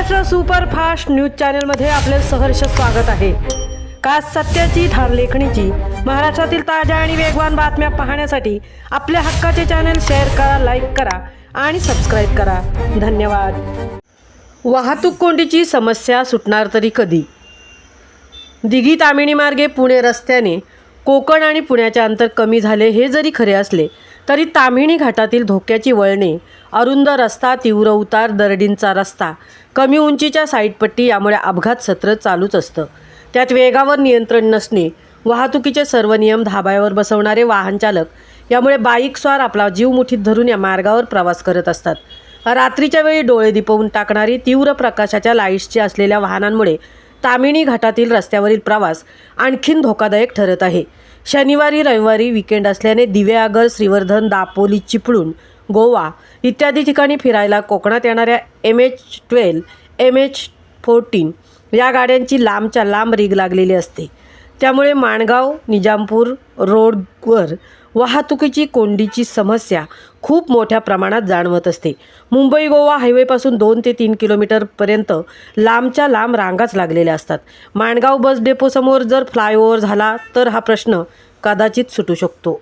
Maharashtra superfast news चॅनलमध्ये आपले सहर्ष स्वागत आहे। खास सत्याची धार लेखणीची महाराष्ट्रातील ताज्या आणि वेगवान बातम्या पाहण्यासाठी आपल्या हक्काचे चॅनल शेअर करा, लाईक करा आणि सबस्क्राईब करा। धन्यवाद। वाहतूक कोंडीची समस्या सुटणार तरी कधी? दिघी तामिणी मार्गे पुणे रस्त्याने कोकण आणि पुण्याचे अंतर कमी झाले हे जरी खरे असले तरी ताम्हिणी घाटातील धोक्याची वळणे, अरुंद रस्ता, तीव्र उतार, दरडींचा रस्ता, कमी उंचीच्या साईडपट्टी यामुळे अपघात सत्र चालूच असतं। त्यात वेगावर नियंत्रण नसणे, वाहतुकीचे सर्व नियम धाब्यावर बसवणारे वाहन चालक यामुळे बाईक स्वार आपला जीव मुठीत धरून या मार्गावर प्रवास करत असतात। रात्रीच्या वेळी डोळे दिपवून टाकणारी तीव्र प्रकाशाच्या लाईट्सचे असलेल्या वाहनांमुळे ताम्हिणी घाटातील रस्त्यावरील प्रवास आणखीन धोकादायक ठरत आहे। शनिवारी रविवारी विकेंड असल्याने दिवेआगर, श्रीवर्धन, दापोली, चिपळूण, गोवा इत्यादी ठिकाणी फिरायला कोकणात येणाऱ्या MH12, MH14 या गाड्यांची लांबच्या लांब रीग लागलेली असते। त्यामुळे माणगाव निजामपूर रोडवर वाहतुकीची कोंडीची समस्या खूप मोठ्या प्रमाणात जाणवत असते। मुंबई गोवा हायवेपासून 2 ते 3 किलोमीटरपर्यंत लांबच्या लांब रांगाच लागलेल्या असतात। माणगाव बस डेपोसमोर जर फ्लायओव्हर झाला तर हा प्रश्न कदाचित सुटू शकतो।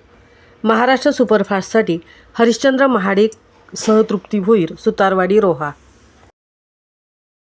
महाराष्ट्र सुपरफास्टसाठी हरिश्चंद्र महाडिक सह तृप्ती भोईर, सुतारवाडी, रोहा।